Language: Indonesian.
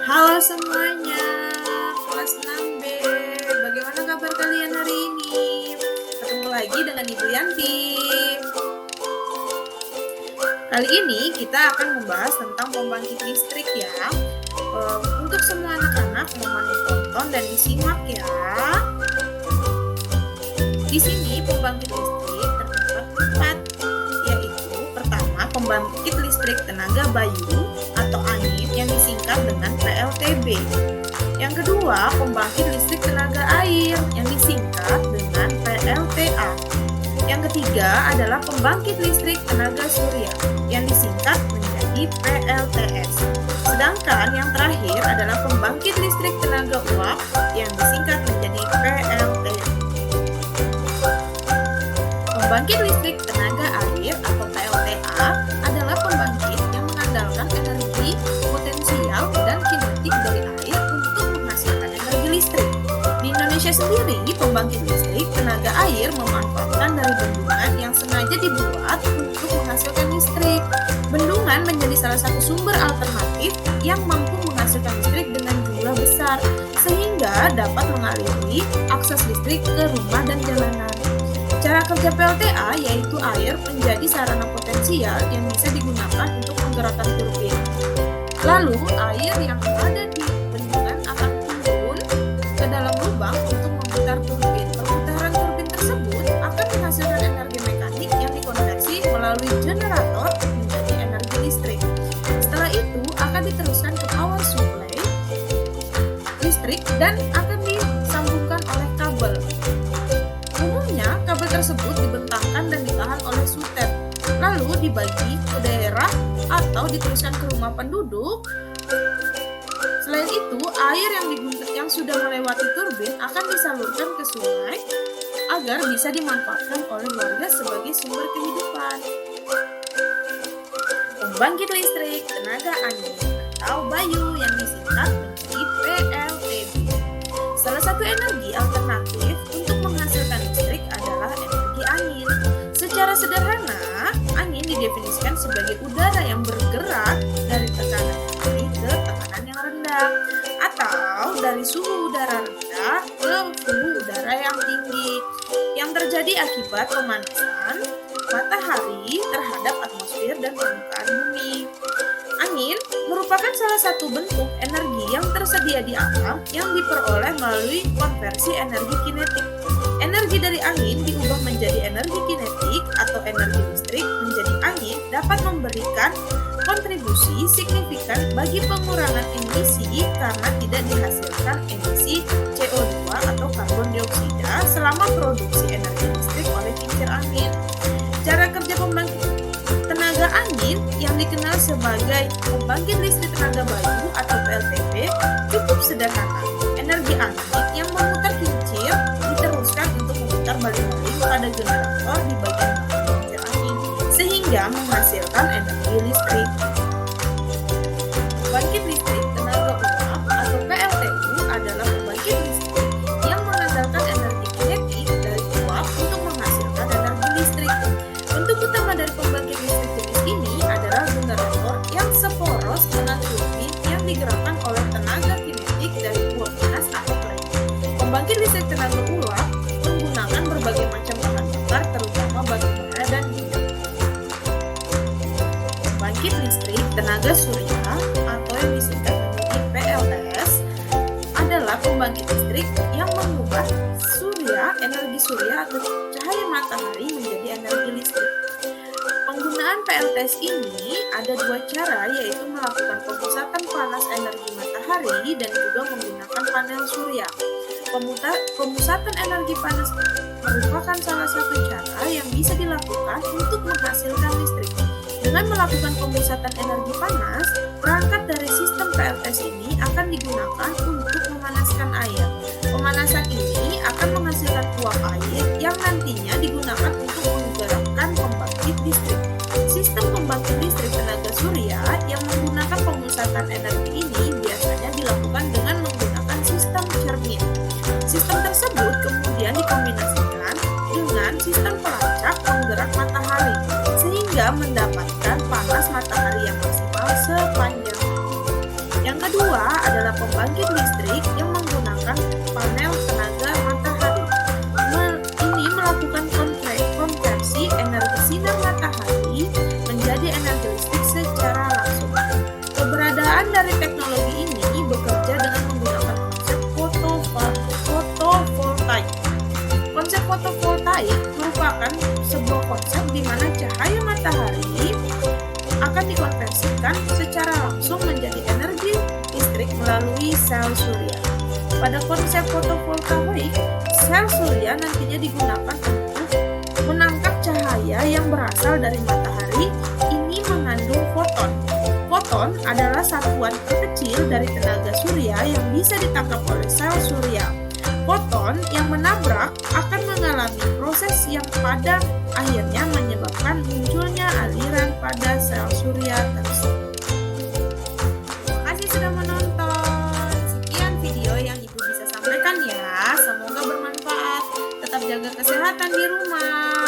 Halo semuanya, kelas 6B. Bagaimana kabar kalian hari ini? Ketemu lagi dengan Ibu Yanti. Kali ini kita akan membahas tentang pembangkit listrik ya. Untuk semua anak-anak mohon ditonton dan disimak ya. Di sini pembangkit listrik terdapat 4, yaitu pertama pembangkit listrik tenaga bayu atau angin yang disingkat dengan PLTB. Yang kedua, pembangkit listrik tenaga air yang disingkat dengan PLTA. Yang ketiga adalah pembangkit listrik tenaga surya yang disingkat menjadi PLTS. Sedangkan yang terakhir adalah pembangkit listrik tenaga uap yang disingkat menjadi PLTU. Pembangkit listrik tenaga air atau PLTA adalah pembangkit yang mengandalkan energi potensial dan kinetik dari air untuk menghasilkan energi listrik. Di Indonesia sendiri, pembangkit listrik tenaga air memanfaatkan dari bendungan yang sengaja dibuat untuk menghasilkan listrik. Bendungan menjadi salah satu sumber alternatif yang mampu menghasilkan listrik dengan jumlah besar, sehingga dapat mengaliri akses listrik ke rumah dan jalanan. Cara kerja PLTA yaitu air menjadi sarana potensial yang bisa digunakan untuk menggerakkan turbin. Lalu air yang ada di bendungan akan turun ke dalam lubang untuk memutar turbin. Perputaran turbin tersebut akan menghasilkan energi mekanik yang dikonversi melalui generator menjadi energi listrik. Setelah itu akan diteruskan ke power supply listrik dan akan disambungkan oleh kabel. Umumnya, kabel tersebut dibentangkan dan ditahan oleh sutet, lalu dibagi ke daerah atau diteruskan ke rumah penduduk. Selain itu, air yang sudah melewati turbin akan disalurkan ke sungai agar bisa dimanfaatkan oleh warga sebagai sumber kehidupan. Pembangkit listrik tenaga angin atau bayu yang disingkat menjadi PLTB. Salah satu energi alternatif untuk menghasilkan listrik adalah energi angin. Secara sederhana, angin didefinisikan sebagai udara yang bergerak dari tekanan tinggi ke tekanan yang rendah, atau dari suhu udara rendah ke suhu udara yang tinggi, yang terjadi akibat pemanasan matahari terhadap atmosfer dan permukaan bumi. Angin merupakan salah satu bentuk energi yang tersedia di alam yang diperoleh melalui konversi energi kinetik. Energi dari angin diubah menjadi energi kinetik atau energi listrik menjadi angin dapat memberikan kontribusi signifikan bagi pengurangan emisi karena tidak dihasilkan emisi CO2 atau karbon dioksida selama produksi energi listrik oleh kincir angin. Cara kerja pembangkit tenaga angin yang dikenal sebagai pembangkit listrik tenaga bayu atau PLTB cukup sederhana. Energi angin yang memutar kincir diteruskan untuk memutar baling-baling pada generator di bagian belakang kincir angin sehingga menghasilkan energi listrik. Pembangkit listrik tenaga uap atau PLTU adalah pembangkit listrik yang mengandalkan energi kinetik dari uap untuk menghasilkan energi listrik. Bentuk utama dari pembangkit listrik jenis ini adalah generator yang seporos dengan turbin yang digerakkan oleh tenaga kinetik dari uap panas atau kering. Pembangkit listrik tenaga uap menggunakan berbagai macam bahan bakar terutama batu bara dan minyak. Pembangkit listrik tenaga surya atau yang disingkat menjadi PLTS adalah pembangkit listrik yang mengubah energi surya atau cahaya matahari menjadi energi listrik. Penggunaan PLTS ini ada dua cara, yaitu melakukan pemusatan panas energi matahari dan juga menggunakan panel surya. Pemusatan energi panas merupakan salah satu cara yang bisa dilakukan untuk menghasilkan listrik. Dengan melakukan pemusatan energi panas, perangkat dari sistem PLTS ini akan digunakan untuk memanaskan air. Pemanasan ini akan menghasilkan uap air yang nantinya digunakan untuk menggerakkan pembangkit listrik. Sistem pembangkit listrik tenaga surya yang menggunakan pemusatan energi ini biasanya dilakukan dengan menggunakan sistem cermin. Sistem tersebut kemudian dikombinasikan dengan sistem pelacak penggerak matahari sehingga mendapatkan panas matahari yang maksimal sepanjang hari. Yang kedua adalah adalah pembangkit listrik yang menggunakan panel tenaga matahari. Ini melakukan konversi energi sinar matahari menjadi energi listrik secara langsung. Keberadaan dari teknologi ini bekerja dengan menggunakan konsep fotovoltaik. Konsep fotovoltaik merupakan sebuah konsep di mana cahaya matahari akan dikonversikan secara langsung menjadi energi listrik melalui sel surya. Pada konsep fotovoltaik, sel surya nantinya digunakan untuk menangkap cahaya yang berasal dari matahari. Ini mengandung foton. Foton adalah satuan terkecil dari tenaga surya yang bisa ditangkap oleh sel surya. Foton yang menabrak akan mengalami proses yang pada akhirnya menyebabkan munculnya aliran pada sel surya tersebut. Terima kasih sudah menonton. Sekian video yang Ibu bisa sampaikan ya. Semoga bermanfaat. Tetap jaga kesehatan di rumah.